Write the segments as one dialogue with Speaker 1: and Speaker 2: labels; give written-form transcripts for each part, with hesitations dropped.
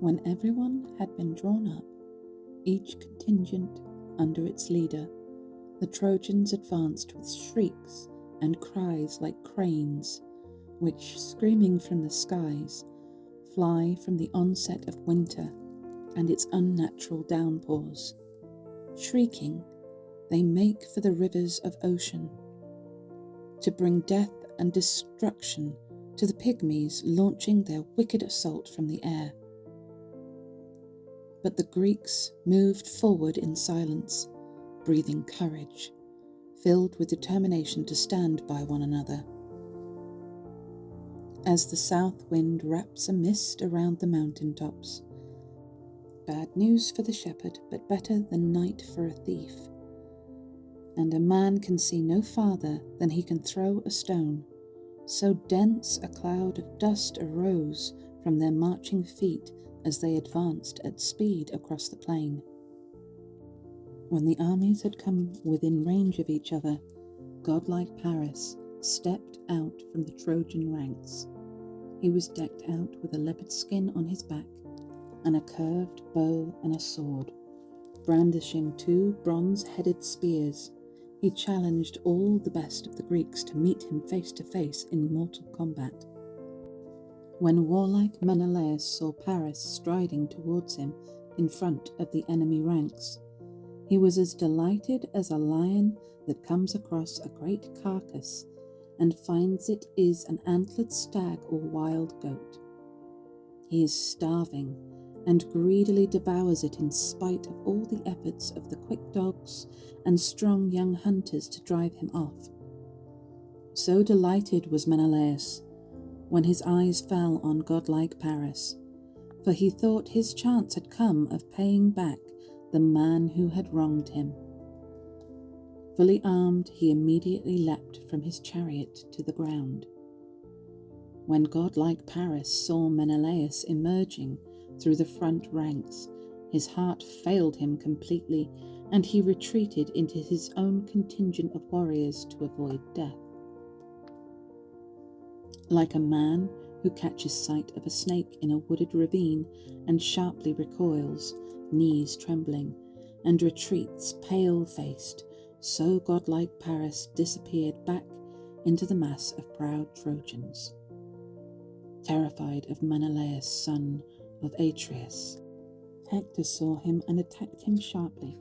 Speaker 1: When everyone had been drawn up, each contingent under its leader, the Trojans advanced with shrieks and cries like cranes, which, screaming from the skies, fly from the onset of winter and its unnatural downpours. Shrieking, they make for the rivers of ocean, to bring death and destruction to the pygmies launching their wicked assault from the air. But the Greeks moved forward in silence, breathing courage, filled with determination to stand by one another. As the south wind wraps a mist around the mountain tops, bad news for the shepherd, but better than night for a thief. And a man can see no farther than he can throw a stone. So dense a cloud of dust arose from their marching feet as they advanced at speed across the plain. When the armies had come within range of each other, godlike Paris stepped out from the Trojan ranks. He was decked out with a leopard skin on his back, and a curved bow and a sword. Brandishing 2 bronze-headed spears, he challenged all the best of the Greeks to meet him face to face in mortal combat. When warlike Menelaus saw Paris striding towards him in front of the enemy ranks, he was as delighted as a lion that comes across a great carcass and finds it is an antlered stag or wild goat. He is starving and greedily devours it in spite of all the efforts of the quick dogs and strong young hunters to drive him off. So delighted was Menelaus when his eyes fell on godlike Paris, for he thought his chance had come of paying back the man who had wronged him. Fully armed, he immediately leapt from his chariot to the ground. When godlike Paris saw Menelaus emerging through the front ranks, his heart failed him completely, and he retreated into his own contingent of warriors to avoid death. Like a man who catches sight of a snake in a wooded ravine and sharply recoils, knees trembling, and retreats pale-faced, so godlike Paris disappeared back into the mass of proud Trojans. Terrified of Menelaus, son of Atreus, Hector saw him and attacked him sharply.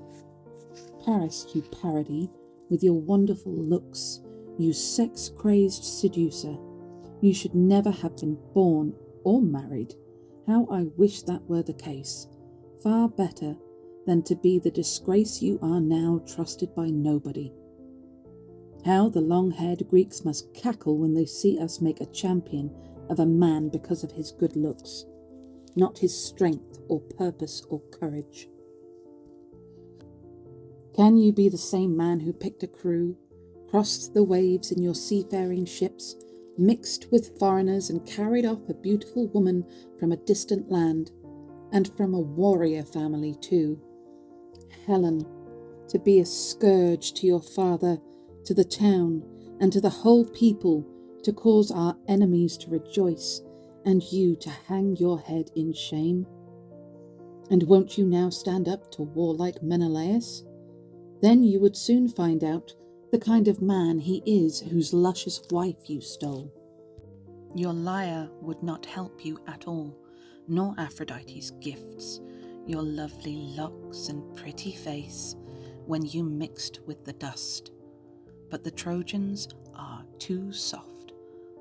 Speaker 1: Paris, you parody, with your wonderful looks, you sex-crazed seducer, you should never have been born or married. How I wish that were the case. Far better than to be the disgrace you are now, trusted by nobody. How the long-haired Greeks must cackle when they see us make a champion of a man because of his good looks, not his strength or purpose or courage. Can you be the same man who picked a crew, crossed the waves in your seafaring ships, mixed with foreigners and carried off a beautiful woman from a distant land, and from a warrior family too? Helen, to be a scourge to your father, to the town, and to the whole people, to cause our enemies to rejoice, and you to hang your head in shame? And won't you now stand up to warlike Menelaus? Then you would soon find out the kind of man he is whose luscious wife you stole. Your lyre would not help you at all, nor Aphrodite's gifts, your lovely locks and pretty face, when you mixed with the dust. But the Trojans are too soft.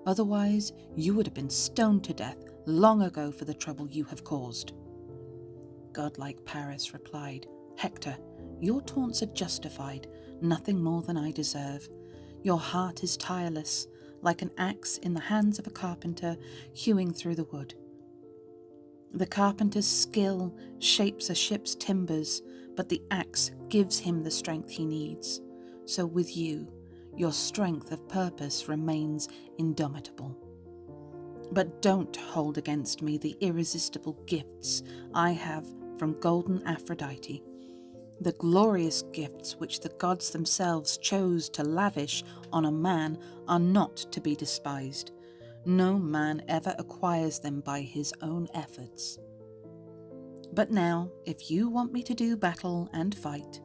Speaker 1: Otherwise you would have been stoned to death long ago for the trouble you have caused. Godlike Paris replied, Hector, your taunts are justified, nothing more than I deserve. Your heart is tireless, like an axe in the hands of a carpenter hewing through the wood. The carpenter's skill shapes a ship's timbers, but the axe gives him the strength he needs. So with you, your strength of purpose remains indomitable. But don't hold against me the irresistible gifts I have from golden Aphrodite, the glorious gifts which the gods themselves chose to lavish on a man are not to be despised. No man ever acquires them by his own efforts. But now, if you want me to do battle and fight,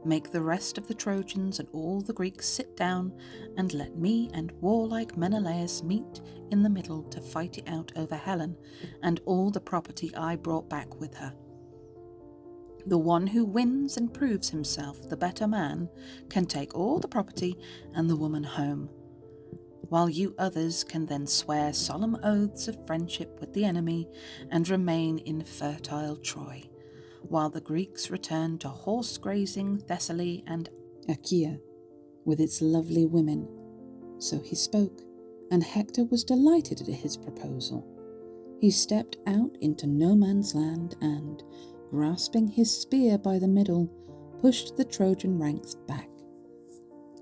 Speaker 1: make the rest of the Trojans and all the Greeks sit down, and let me and warlike Menelaus meet in the middle to fight it out over Helen and all the property I brought back with her. The one who wins and proves himself the better man can take all the property and the woman home, while you others can then swear solemn oaths of friendship with the enemy and remain in fertile Troy, while the Greeks return to horse-grazing Thessaly and Achaea with its lovely women. So he spoke, and Hector was delighted at his proposal. He stepped out into no man's land and, grasping his spear by the middle, pushed the Trojan ranks back.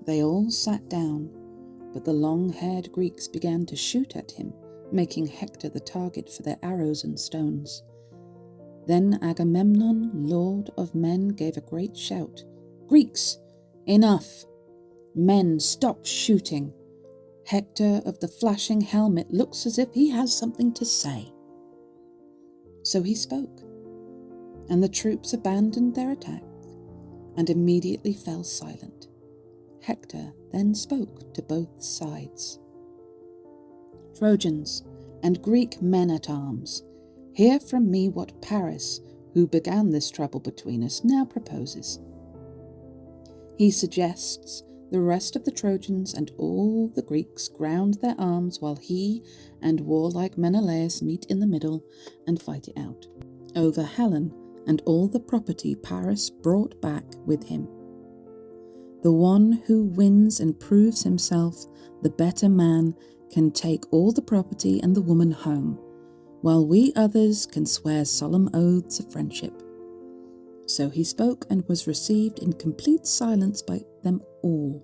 Speaker 1: They all sat down, but the long-haired Greeks began to shoot at him, making Hector the target for their arrows and stones. Then Agamemnon, lord of men, gave a great shout. "Greeks, enough! Men, stop shooting! Hector of the flashing helmet looks as if he has something to say." So he spoke, and the troops abandoned their attack and immediately fell silent. Hector then spoke to both sides. "Trojans and Greek men-at-arms, hear from me what Paris, who began this trouble between us, now proposes. He suggests the rest of the Trojans and all the Greeks ground their arms while he and warlike Menelaus meet in the middle and fight it out over Helen and all the property Paris brought back with him. The one who wins and proves himself the better man can take all the property and the woman home, while we others can swear solemn oaths of friendship." So he spoke and was received in complete silence by them all.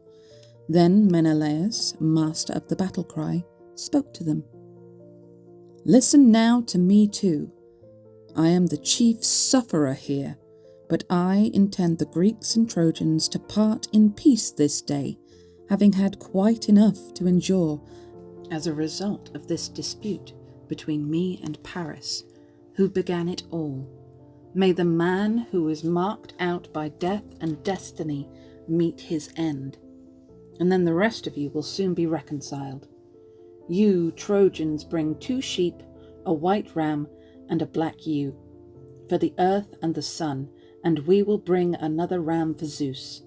Speaker 1: Then Menelaus, master of the battle cry, spoke to them. "Listen now to me too. I am the chief sufferer here, but I intend the Greeks and Trojans to part in peace this day, having had quite enough to endure as a result of this dispute between me and Paris, who began it all. May the man who is marked out by death and destiny meet his end, and then the rest of you will soon be reconciled. You, Trojans, bring 2 sheep, a white ram, and a black ewe, for the earth and the sun, and we will bring another ram for Zeus.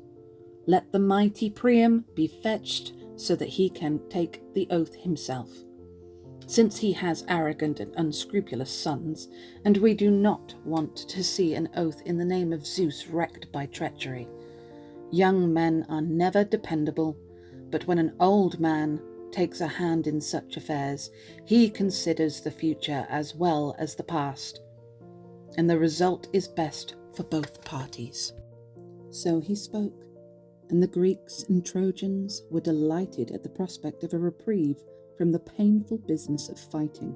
Speaker 1: Let the mighty Priam be fetched so that he can take the oath himself, since he has arrogant and unscrupulous sons, and we do not want to see an oath in the name of Zeus wrecked by treachery. Young men are never dependable, but when an old man takes a hand in such affairs, he considers the future as well as the past, and the result is best for both parties." So he spoke, and the Greeks and Trojans were delighted at the prospect of a reprieve from the painful business of fighting.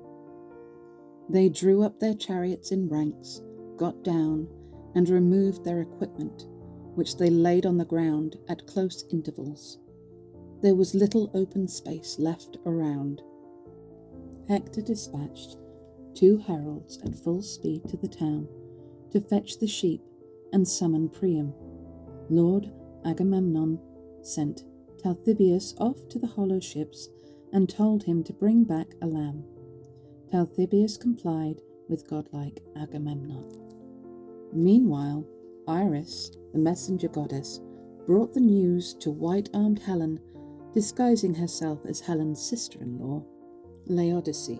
Speaker 1: They drew up their chariots in ranks, got down, and removed their equipment, which they laid on the ground at close intervals. There was little open space left around. Hector dispatched 2 heralds at full speed to the town to fetch the sheep and summon Priam. Lord Agamemnon sent Talthybius off to the hollow ships and told him to bring back a lamb. Talthybius complied with godlike Agamemnon. Meanwhile, Iris, the messenger goddess, brought the news to white-armed Helen, disguising herself as Helen's sister-in-law, Laodice,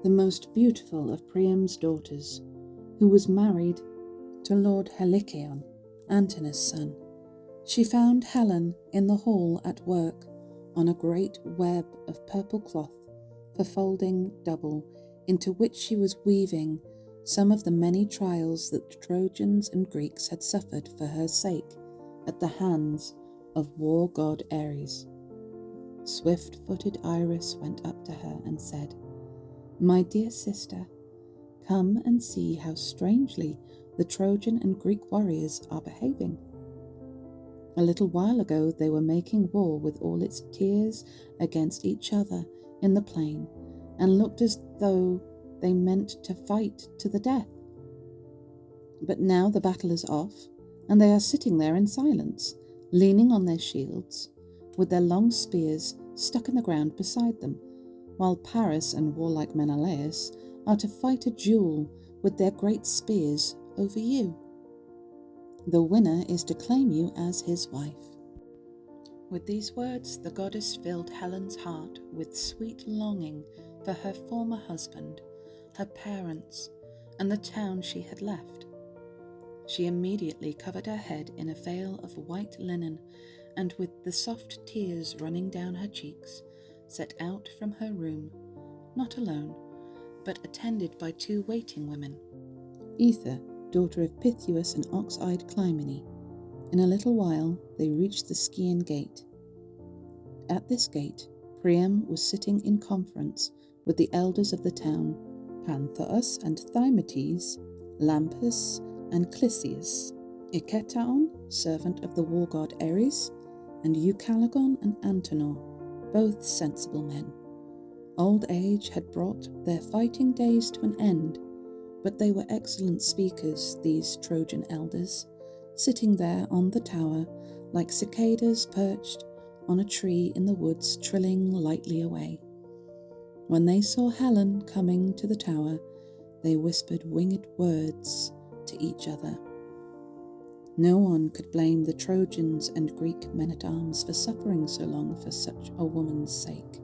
Speaker 1: the most beautiful of Priam's daughters, who was married to Lord Helicon, Antinous' son. She found Helen in the hall at work on a great web of purple cloth for folding double, into which she was weaving some of the many trials that the Trojans and Greeks had suffered for her sake at the hands of war god Ares. Swift-footed Iris went up to her and said, "My dear sister, come and see how strangely the Trojan and Greek warriors are behaving. A little while ago they were making war with all its tiers against each other in the plain, and looked as though they meant to fight to the death. But now the battle is off, and they are sitting there in silence, leaning on their shields, with their long spears stuck in the ground beside them, while Paris and warlike Menelaus are to fight a duel with their great spears over you. The winner is to claim you as his wife." With these words, the goddess filled Helen's heart with sweet longing for her former husband, her parents, and the town she had left. She immediately covered her head in a veil of white linen, and with the soft tears running down her cheeks, set out from her room, not alone, but attended by 2 waiting women. Aether, daughter of Pythius and ox-eyed Clymene. In a little while they reached the Scaean gate. At this gate, Priam was sitting in conference with the elders of the town, Panthous and Thymoetes, Lampus and Clysius, Iketon, servant of the war god Ares, and Eucaligon and Antenor, both sensible men. Old age had brought their fighting days to an end, but they were excellent speakers, these Trojan elders, sitting there on the tower like cicadas perched on a tree in the woods, trilling lightly away. When they saw Helen coming to the tower, they whispered winged words to each other. No one could blame the Trojans and Greek men-at-arms for suffering so long for such a woman's sake.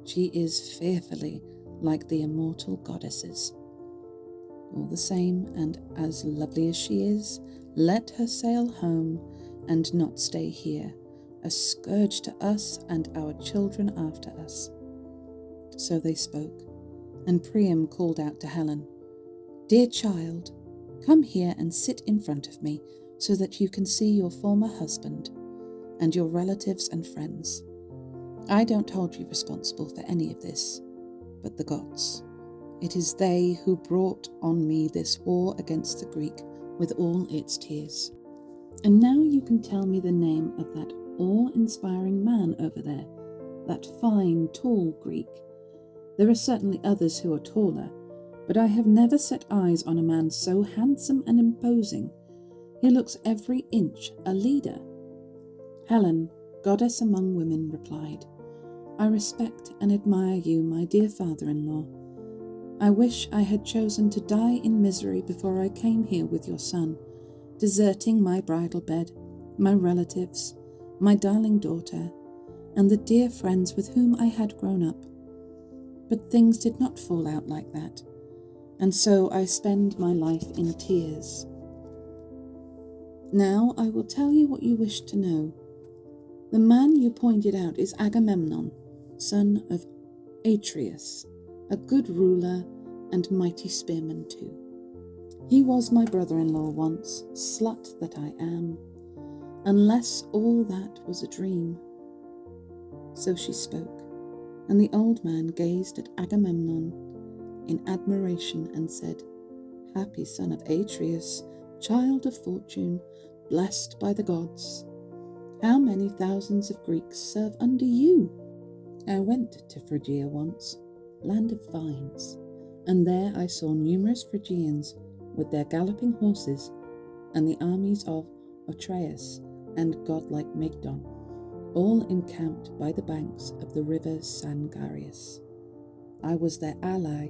Speaker 1: She is fearfully like the immortal goddesses. All the same, and as lovely as she is, let her sail home and not stay here, a scourge to us and our children after us." So they spoke, and Priam called out to Helen, "Dear child, come here and sit in front of me, so that you can see your former husband and your relatives and friends. I don't hold you responsible for any of this, but the gods. It is they who brought on me this war against the Greek with all its tears. And now you can tell me the name of that awe-inspiring man over there, that fine, tall Greek. There are certainly others who are taller, but I have never set eyes on a man so handsome and imposing. He looks every inch a leader." Helen, goddess among women, replied, "I respect and admire you, my dear father-in-law. I wish I had chosen to die in misery before I came here with your son, deserting my bridal bed, my relatives, my darling daughter, and the dear friends with whom I had grown up. But things did not fall out like that, and so I spend my life in tears. Now I will tell you what you wish to know. The man you pointed out is Agamemnon, son of Atreus, a good ruler and mighty spearman too. He was my brother-in-law once, slut that I am, unless all that was a dream." So she spoke, and the old man gazed at Agamemnon in admiration and said, "Happy son of Atreus, child of fortune, blessed by the gods. How many thousands of Greeks serve under you? I went to Phrygia once, land of vines, and there I saw numerous Phrygians with their galloping horses and the armies of Otreus and godlike Mygdon, all encamped by the banks of the river Sangarius. I was their ally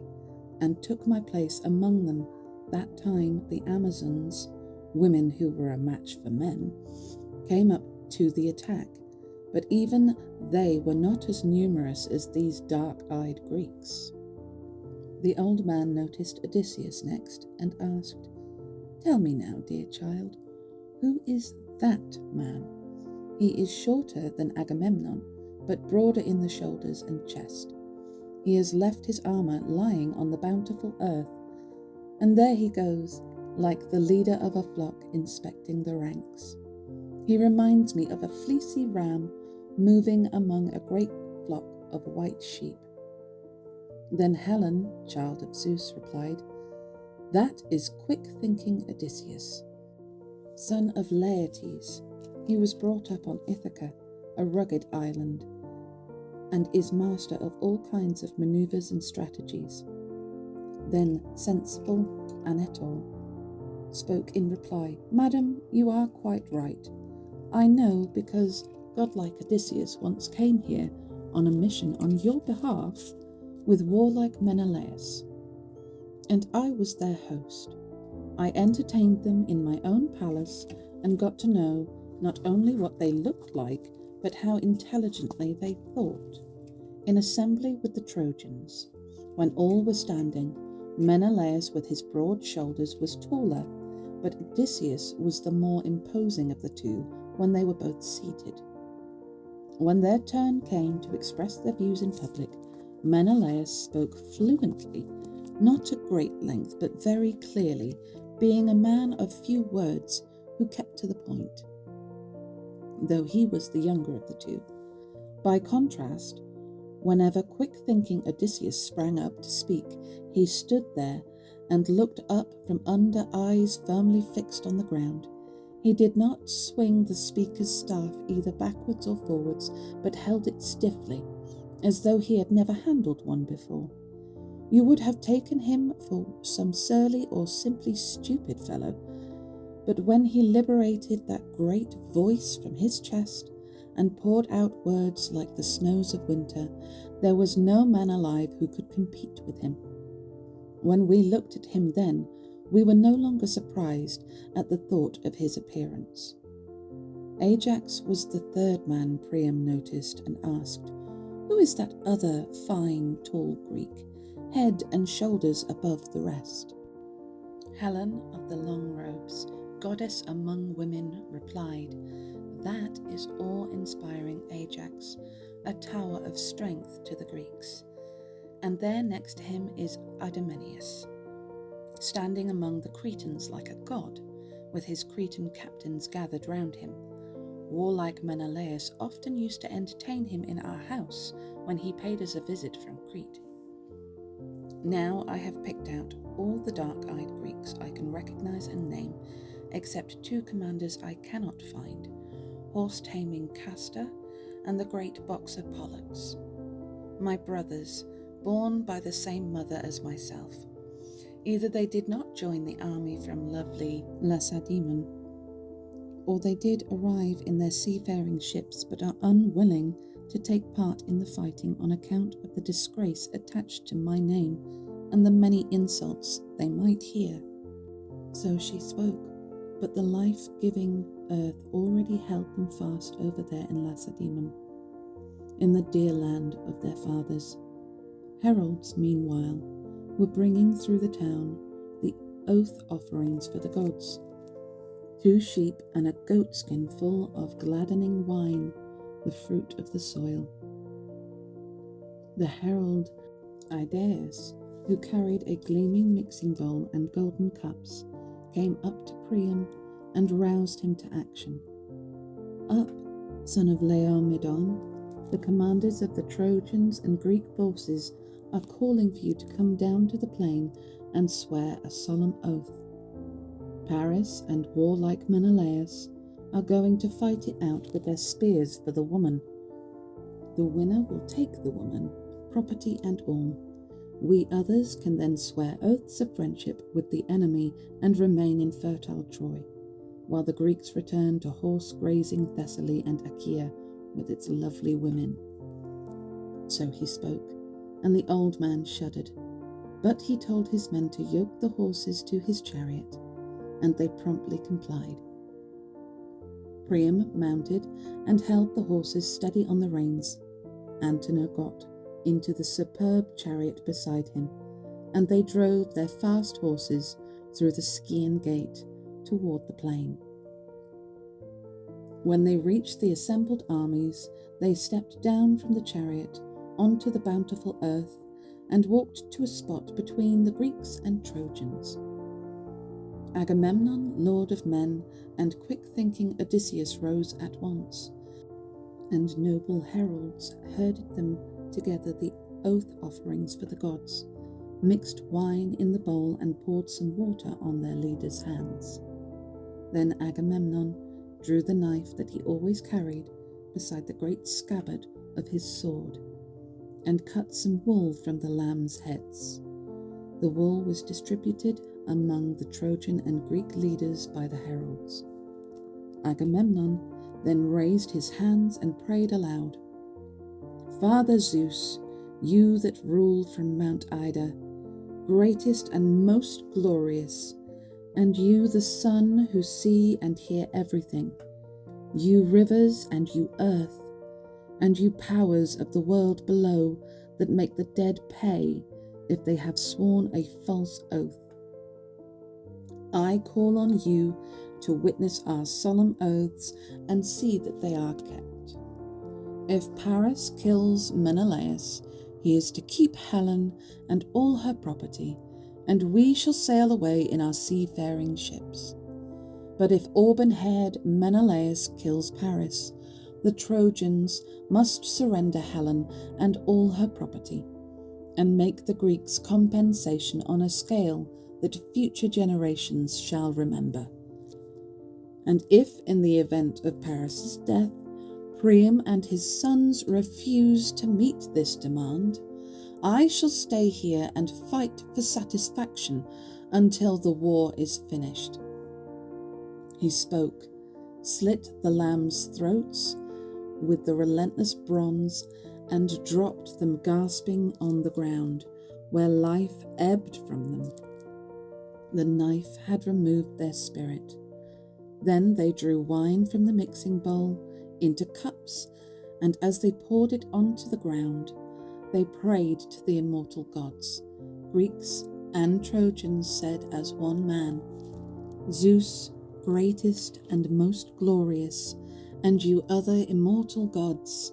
Speaker 1: and took my place among them. That time the Amazons, women who were a match for men, came up to the attack, but even they were not as numerous as these dark-eyed Greeks." The old man noticed Odysseus next and asked, "Tell me now, dear child, who is that man? He is shorter than Agamemnon, but broader in the shoulders and chest. He has left his armour lying on the bountiful earth, and there he goes, like the leader of a flock inspecting the ranks. He reminds me of a fleecy ram moving among a great flock of white sheep." Then Helen, child of Zeus, replied, "That is quick-thinking Odysseus, son of Laertes. He was brought up on Ithaca, a rugged island, and is master of all kinds of manoeuvres and strategies. Then sensible Antenor, spoke in reply, "Madam, you are quite right. I know because godlike Odysseus once came here on a mission on your behalf with warlike Menelaus, and I was their host. I entertained them in my own palace and got to know not only what they looked like, but how intelligently they thought. In assembly with the Trojans, when all were standing, Menelaus with his broad shoulders was taller, but Odysseus was the more imposing of the two when they were both seated. When their turn came to express their views in public, Menelaus spoke fluently, not at great length, but very clearly, being a man of few words who kept to the point, though he was the younger of the two. By contrast, whenever quick-thinking Odysseus sprang up to speak, he stood there and looked up from under eyes firmly fixed on the ground. He did not swing the speaker's staff either backwards or forwards, but held it stiffly, as though he had never handled one before. You would have taken him for some surly or simply stupid fellow, but when he liberated that great voice from his chest and poured out words like the snows of winter, there was no man alive who could compete with him. When we looked at him then, we were no longer surprised at the thought of his appearance. Ajax was the third man Priam noticed and asked, "Who is that other fine, tall Greek, head and shoulders above the rest?" Helen of the long robes, goddess among women, replied, "That is awe-inspiring Ajax, a tower of strength to the Greeks. And there next to him is Idomeneus, standing among the Cretans like a god, with his Cretan captains gathered round him. Warlike Menelaus often used to entertain him in our house when he paid us a visit from Crete. Now I have picked out all the dark-eyed Greeks I can recognize and name, except two commanders I cannot find, horse-taming Castor and the great boxer Pollux, my brothers, born by the same mother as myself. Either they did not join the army from lovely Lacedaemon, or they did arrive in their seafaring ships but are unwilling to take part in the fighting on account of the disgrace attached to my name and the many insults they might hear." So she spoke, but the life-giving earth already held them fast over there in Lacedaemon, in the dear land of their fathers. Heralds, meanwhile, were bringing through the town the oath offerings for the gods, 2 sheep and a goatskin full of gladdening wine, the fruit of the soil. The herald Idaeus, who carried a gleaming mixing bowl and golden cups, came up to Priam and roused him to action. "Up, son of Laomedon, the commanders of the Trojans and Greek forces are calling for you to come down to the plain and swear a solemn oath. Paris and warlike Menelaus are going to fight it out with their spears for the woman. The winner will take the woman, property and all. We others can then swear oaths of friendship with the enemy and remain in fertile Troy, while the Greeks return to horse-grazing Thessaly and Achaea with its lovely women." So he spoke, and the old man shuddered, but he told his men to yoke the horses to his chariot, and they promptly complied. Priam mounted and held the horses steady on the reins. Antenor got into the superb chariot beside him, and they drove their fast horses through the Scaean gate toward the plain. When they reached the assembled armies, they stepped down from the chariot onto the bountiful earth and walked to a spot between the Greeks and Trojans. Agamemnon, lord of men, and quick-thinking Odysseus rose at once, and noble heralds herded them together the oath offerings for the gods, mixed wine in the bowl and poured some water on their leaders' hands. Then Agamemnon drew the knife that he always carried beside the great scabbard of his sword, and cut some wool from the lambs' heads. The wool was distributed among the Trojan and Greek leaders by the heralds. Agamemnon then raised his hands and prayed aloud. Father Zeus, you that rule from Mount Ida, greatest and most glorious, and you the sun who see and hear everything, you rivers and you earth, and you powers of the world below that make the dead pay if they have sworn a false oath. I call on you to witness our solemn oaths and see that they are kept. If Paris kills Menelaus, he is to keep Helen and all her property, and we shall sail away in our seafaring ships. But if auburn-haired Menelaus kills Paris, the Trojans must surrender Helen and all her property, and make the Greeks compensation on a scale that future generations shall remember. And if, in the event of Paris's death, Priam and his sons refuse to meet this demand, I shall stay here and fight for satisfaction until the war is finished. He spoke, slit the lambs' throats with the relentless bronze, and dropped them gasping on the ground, where life ebbed from them. The knife had removed their spirit. Then they drew wine from the mixing bowl into cups, and as they poured it onto the ground, they prayed to the immortal gods. Greeks and Trojans said as one man, Zeus, greatest and most glorious, and you other immortal gods,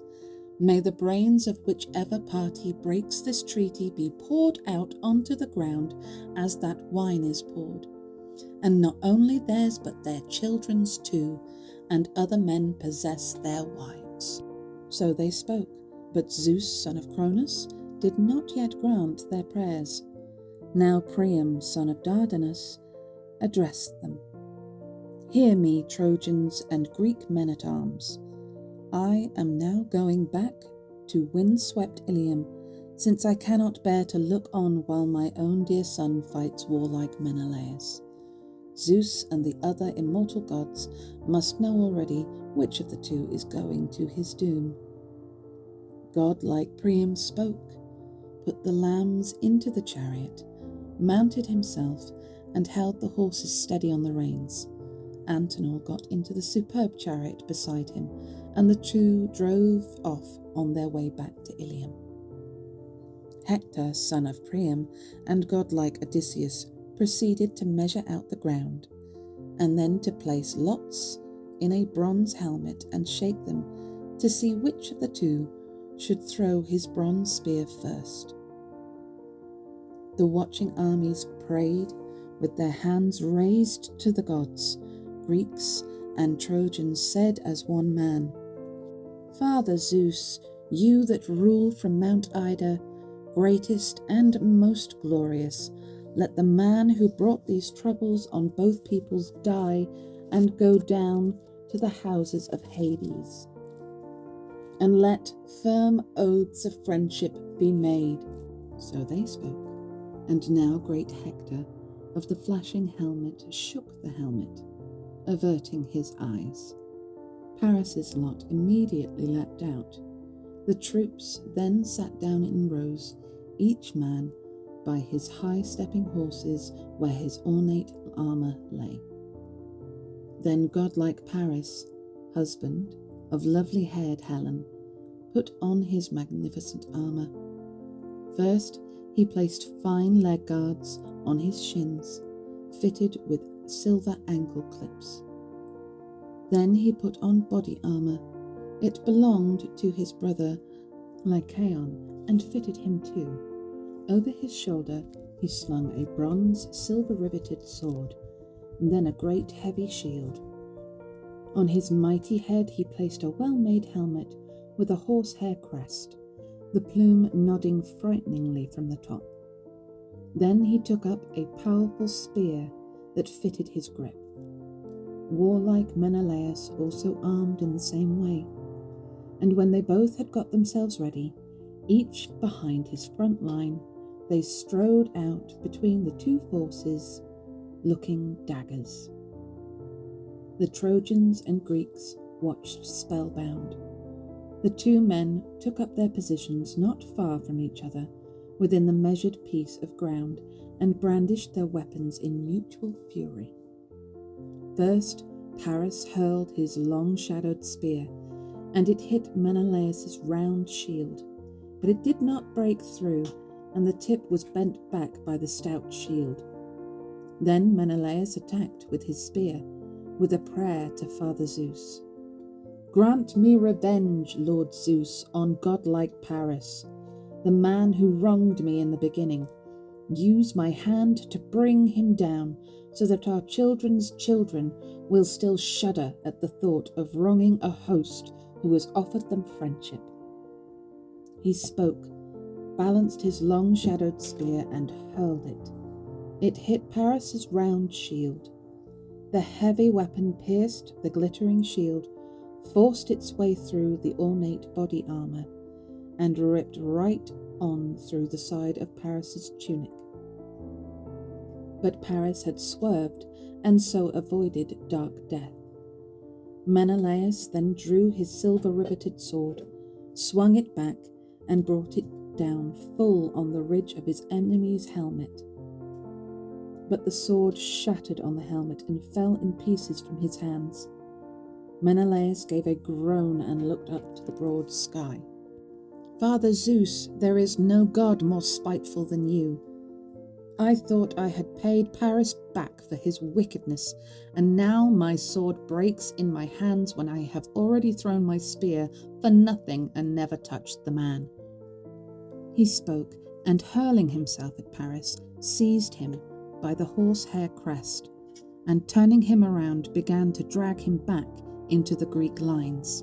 Speaker 1: may the brains of whichever party breaks this treaty be poured out onto the ground as that wine is poured, and not only theirs but their children's too, and other men possess their wives. So they spoke, but Zeus, son of Cronus, did not yet grant their prayers. Now Priam, son of Dardanus, addressed them. Hear me, Trojans and Greek men-at-arms. I am now going back to wind-swept Ilium, since I cannot bear to look on while my own dear son fights warlike Menelaus. Zeus and the other immortal gods must know already which of the two is going to his doom. God-like Priam spoke, put the lambs into the chariot, mounted himself, and held the horses steady on the reins. Antenor got into the superb chariot beside him, and the two drove off on their way back to Ilium. Hector, son of Priam, and godlike Odysseus proceeded to measure out the ground, and then to place lots in a bronze helmet and shake them to see which of the two should throw his bronze spear first. The watching armies prayed with their hands raised to the gods. Greeks and Trojans said as one man, Father Zeus, you that rule from Mount Ida, greatest and most glorious, let the man who brought these troubles on both peoples die and go down to the houses of Hades. And let firm oaths of friendship be made. So they spoke, and now great Hector of the flashing helmet shook the helmet, averting his eyes. Paris's lot immediately leapt out. The troops then sat down in rows, each man by his high-stepping horses where his ornate armour lay. Then godlike Paris, husband of lovely-haired Helen, put on his magnificent armour. First he placed fine leg guards on his shins, fitted with silver ankle clips. Then he put on body armour. It belonged to his brother Lycaon, and fitted him too. Over his shoulder he slung a bronze silver-riveted sword, and then a great heavy shield. On his mighty head he placed a well-made helmet with a horsehair crest, the plume nodding frighteningly from the top. Then he took up a powerful spear that fitted his grip. Warlike Menelaus also armed in the same way, and when they both had got themselves ready, each behind his front line, they strode out between the two forces looking daggers. The Trojans and Greeks watched spellbound. The two men took up their positions not far from each other, within the measured piece of ground, and brandished their weapons in mutual fury. First, Paris hurled his long-shadowed spear, and it hit Menelaus's round shield, but it did not break through, and the tip was bent back by the stout shield. Then Menelaus attacked with his spear, with a prayer to Father Zeus. "Grant me revenge, Lord Zeus, on godlike Paris, the man who wronged me in the beginning. Use my hand to bring him down, so that our children's children will still shudder at the thought of wronging a host who has offered them friendship." He spoke, balanced his long-shadowed spear, and hurled it. It hit Paris's round shield. The heavy weapon pierced the glittering shield, forced its way through the ornate body armour, and ripped right on through the side of Paris's tunic. But Paris had swerved, and so avoided dark death. Menelaus then drew his silver-riveted sword, swung it back, and brought it down full on the ridge of his enemy's helmet. But the sword shattered on the helmet and fell in pieces from his hands. Menelaus gave a groan and looked up to the broad sky. "Father Zeus, there is no god more spiteful than you. I thought I had paid Paris back for his wickedness, and now my sword breaks in my hands when I have already thrown my spear for nothing and never touched the man." He spoke, and hurling himself at Paris, seized him by the horsehair crest, and turning him around began to drag him back into the Greek lines.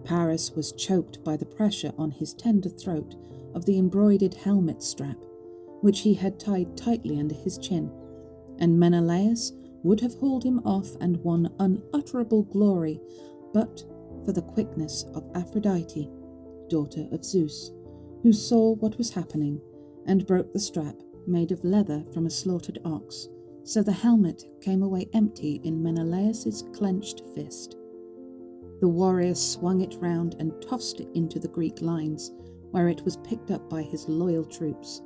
Speaker 1: Paris was choked by the pressure on his tender throat of the embroidered helmet strap, which he had tied tightly under his chin, and Menelaus would have hauled him off and won unutterable glory, but for the quickness of Aphrodite, daughter of Zeus, who saw what was happening, and broke the strap made of leather from a slaughtered ox, so the helmet came away empty in Menelaus's clenched fist. The warrior swung it round and tossed it into the Greek lines, where it was picked up by his loyal troops,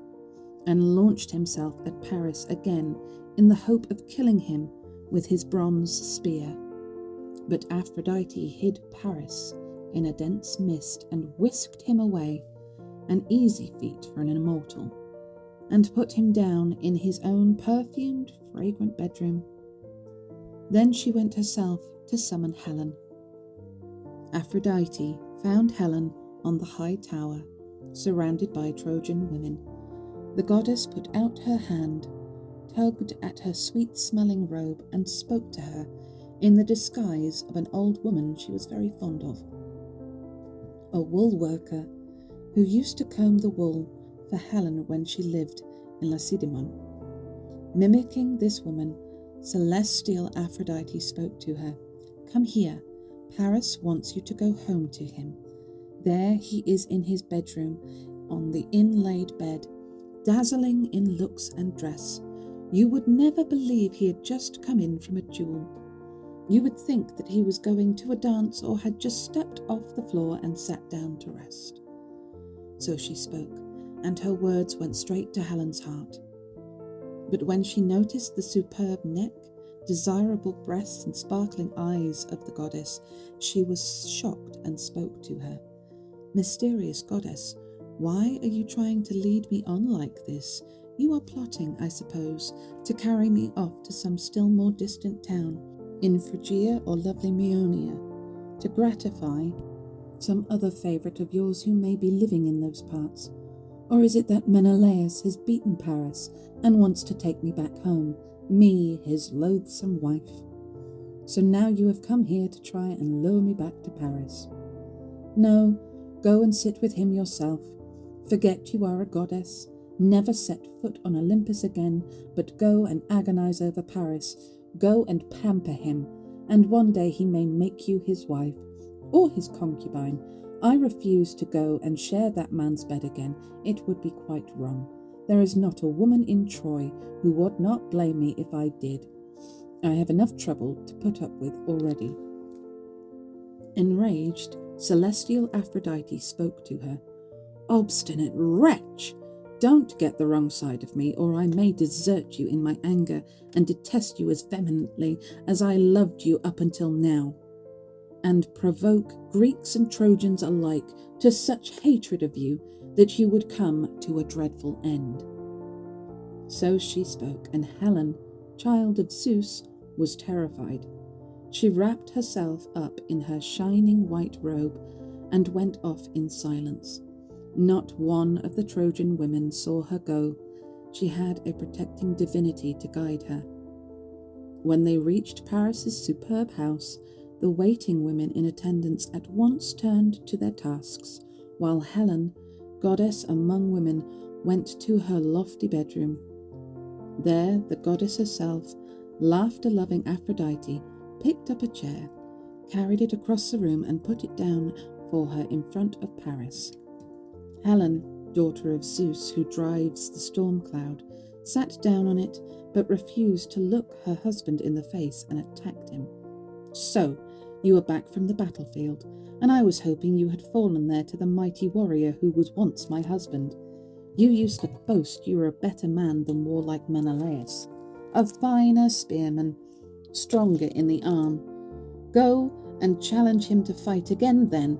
Speaker 1: and launched himself at Paris again in the hope of killing him with his bronze spear. But Aphrodite hid Paris in a dense mist and whisked him away, an easy feat for an immortal, and put him down in his own perfumed, fragrant bedroom. Then she went herself to summon Helen. Aphrodite found Helen on the high tower, surrounded by Trojan women. The goddess put out her hand, tugged at her sweet-smelling robe, and spoke to her in the disguise of an old woman she was very fond of, a wool worker who used to comb the wool for Helen when she lived in Lacedaemon. Mimicking this woman, celestial Aphrodite spoke to her. "Come here. Paris wants you to go home to him. There he is in his bedroom, on the inlaid bed, dazzling in looks and dress. You would never believe he had just come in from a duel. You would think that he was going to a dance or had just stepped off the floor and sat down to rest." So she spoke, and her words went straight to Helen's heart. But when she noticed the superb neck, desirable breasts, and sparkling eyes of the goddess, she was shocked and spoke to her. "Mysterious goddess, why are you trying to lead me on like this? You are plotting, I suppose, to carry me off to some still more distant town, in Phrygia or lovely Maeonia, to gratify some other favourite of yours who may be living in those parts. Or is it that Menelaus has beaten Paris and wants to take me back home, me, his loathsome wife? So now you have come here to try and lure me back to Paris. No, go and sit with him yourself. Forget you are a goddess. Never set foot on Olympus again, but go and agonize over Paris. Go and pamper him, and one day he may make you his wife, or his concubine. I refuse to go and share that man's bed again. It would be quite wrong. There is not a woman in Troy who would not blame me if I did. I have enough trouble to put up with already." Enraged, celestial Aphrodite spoke to her. "Obstinate wretch! Don't get the wrong side of me, or I may desert you in my anger and detest you as vehemently as I loved you up until now, and provoke Greeks and Trojans alike to such hatred of you that you would come to a dreadful end." So she spoke, and Helen, child of Zeus, was terrified. She wrapped herself up in her shining white robe and went off in silence. Not one of the Trojan women saw her go. She had a protecting divinity to guide her. When they reached Paris's superb house, the waiting women in attendance at once turned to their tasks, while Helen, goddess among women, went to her lofty bedroom. There the goddess herself, laughter-loving Aphrodite, picked up a chair, carried it across the room and put it down for her in front of Paris. Helen, daughter of Zeus who drives the storm cloud, sat down on it but refused to look her husband in the face and attacked him. "So, you are back from the battlefield, and I was hoping you had fallen there to the mighty warrior who was once my husband. You used to boast you were a better man than warlike Menelaus, a finer spearman, stronger in the arm. Go and challenge him to fight again then,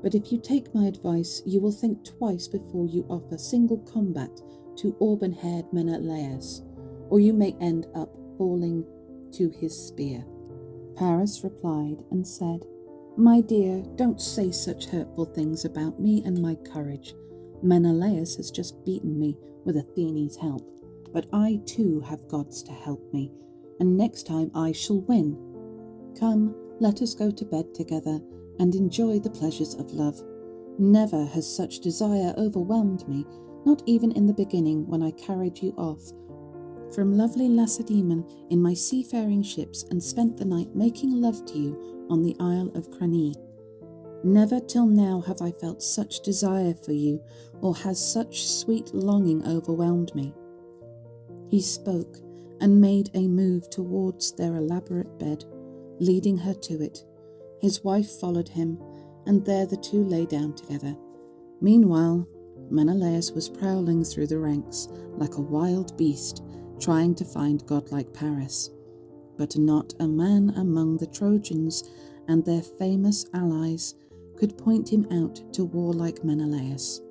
Speaker 1: but if you take my advice, you will think twice before you offer single combat to auburn-haired Menelaus, or you may end up falling to his spear." Paris replied and said, "My dear, don't say such hurtful things about me and my courage. Menelaus has just beaten me with Athene's help, but I too have gods to help me, and next time I shall win. Come, let us go to bed together and enjoy the pleasures of love. Never has such desire overwhelmed me, not even in the beginning when I carried you off from lovely Lacedaemon in my seafaring ships and spent the night making love to you on the Isle of Crane. Never till now have I felt such desire for you, or has such sweet longing overwhelmed me." He spoke and made a move towards their elaborate bed, leading her to it. His wife followed him, and there the two lay down together. Meanwhile, Menelaus was prowling through the ranks like a wild beast, trying to find godlike Paris. But not a man among the Trojans and their famous allies could point him out to warlike Menelaus.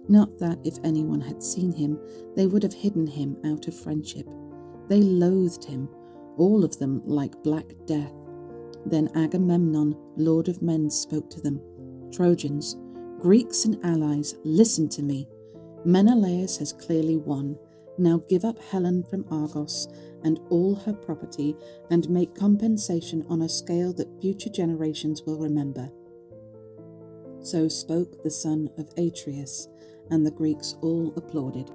Speaker 1: Not that if anyone had seen him, they would have hidden him out of friendship. They loathed him, all of them like Black Death. Then Agamemnon, lord of men, spoke to them. "Trojans, Greeks and allies, listen to me. Menelaus has clearly won. Now give up Helen from Argos and all her property and make compensation on a scale that future generations will remember." So spoke the son of Atreus, and the Greeks all applauded.